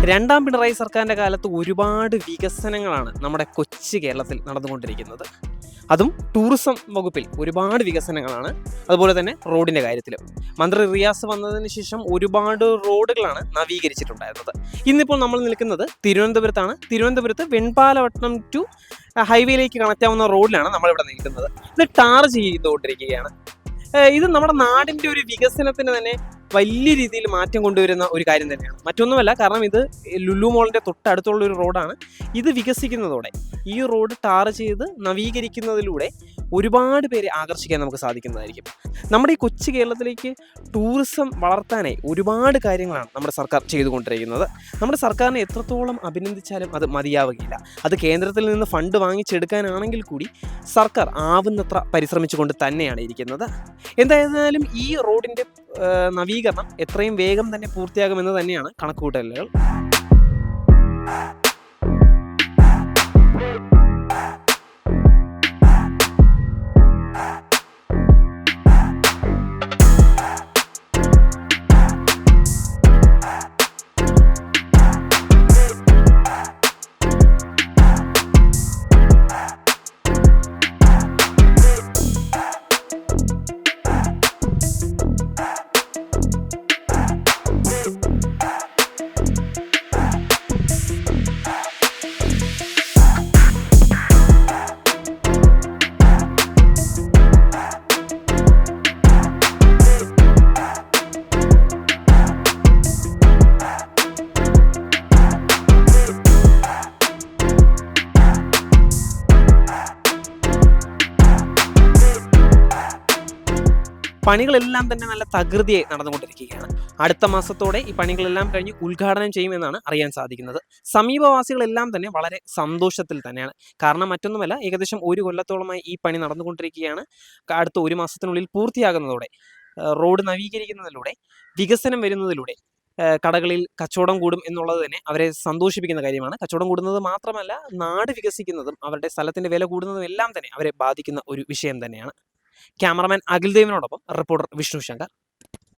രണ്ടാം പിണറായി സർക്കാരിൻ്റെ കാലത്ത് ഒരുപാട് വികസനങ്ങളാണ് നമ്മുടെ കൊച്ചു കേരളത്തിൽ നടന്നുകൊണ്ടിരിക്കുന്നത്. അതും ടൂറിസം വകുപ്പിൽ ഒരുപാട് വികസനങ്ങളാണ്. അതുപോലെ തന്നെ റോഡിൻ്റെ കാര്യത്തിലും മന്ത്രി റിയാസ് വന്നതിന് ശേഷം ഒരുപാട് റോഡുകളാണ് നവീകരിച്ചിട്ടുണ്ടായിരുന്നത്. ഇന്നിപ്പോൾ നമ്മൾ നിൽക്കുന്നത് തിരുവനന്തപുരത്താണ്. തിരുവനന്തപുരത്ത് വെൺപാലവട്ടം ടു ഹൈവേയിലേക്ക് കണക്റ്റ് ആവുന്ന റോഡിലാണ് നമ്മളിവിടെ നിൽക്കുന്നത്. ഇത് ടാർ ചെയ്തുകൊണ്ടിരിക്കുകയാണ്. ഇത് നമ്മുടെ നാടിൻ്റെ ഒരു വികസനത്തിന് തന്നെ വലിയ രീതിയിൽ മാറ്റം കൊണ്ടുവരുന്ന ഒരു കാര്യം തന്നെയാണ്. മറ്റൊന്നുമല്ല, കാരണം ഇത് ലുലു മോളിൻ്റെ തൊട്ടടുത്തുള്ള ഒരു റോഡാണ്. ഇത് വികസിക്കുന്നതോടെ, ഈ റോഡ് ടാർ ചെയ്ത് നവീകരിക്കുന്നതിലൂടെ ഒരുപാട് പേരെ ആകർഷിക്കാൻ നമുക്ക് സാധിക്കുന്നതായിരിക്കും. നമ്മുടെ ഈ കൊച്ചു കേരളത്തിലേക്ക് ടൂറിസം വളർത്താനായി ഒരുപാട് കാര്യങ്ങളാണ് നമ്മുടെ സർക്കാർ ചെയ്തുകൊണ്ടിരിക്കുന്നത്. നമ്മുടെ സർക്കാരിനെ എത്രത്തോളം അഭിനന്ദിച്ചാലും അത് മതിയാവുകയില്ല. അത് കേന്ദ്രത്തിൽ നിന്ന് ഫണ്ട് വാങ്ങിച്ചെടുക്കാനാണെങ്കിൽ കൂടി സർക്കാർ ആവുന്നത്ര പരിശ്രമിച്ചുകൊണ്ട് തന്നെയാണ് ഇരിക്കുന്നത്. എന്തായിരുന്നാലും ഈ റോഡിൻ്റെ നവീകരണം എത്രയും വേഗം തന്നെ പൂർത്തിയാകുമെന്ന് തന്നെയാണ് കണക്കുകൂട്ടലുകൾ. പണികളെല്ലാം തന്നെ നല്ല തകൃതിയായി നടന്നുകൊണ്ടിരിക്കുകയാണ്. അടുത്ത മാസത്തോടെ ഈ പണികളെല്ലാം കഴിഞ്ഞ് ഉദ്ഘാടനം ചെയ്യുമെന്നാണ് അറിയാൻ സാധിക്കുന്നത്. സമീപവാസികളെല്ലാം തന്നെ വളരെ സന്തോഷത്തിൽ തന്നെയാണ്. കാരണം മറ്റൊന്നുമല്ല, ഏകദേശം 1 കൊല്ലത്തോളമായി ഈ പണി നടന്നുകൊണ്ടിരിക്കുകയാണ്. അടുത്ത 1 മാസത്തിനുള്ളിൽ പൂർത്തിയാകുന്നതോടെ, റോഡ് നവീകരിക്കുന്നതിലൂടെ, വികസനം വരുന്നതിലൂടെ കടകളിൽ കച്ചവടം കൂടും എന്നുള്ളത് തന്നെ അവരെ സന്തോഷിപ്പിക്കുന്ന കാര്യമാണ്. കച്ചവടം കൂടുന്നത് മാത്രമല്ല, നാട് വികസിക്കുന്നതും അവരുടെ സ്ഥലത്തിൻ്റെ വില കൂടുന്നതും എല്ലാം തന്നെ അവരെ ബാധിക്കുന്ന ഒരു വിഷയം തന്നെയാണ്. ക്യാമറമാൻ അഖിൽ ദേവിനോടൊപ്പം റിപ്പോർട്ടർ വിഷ്ണു ശങ്കർ.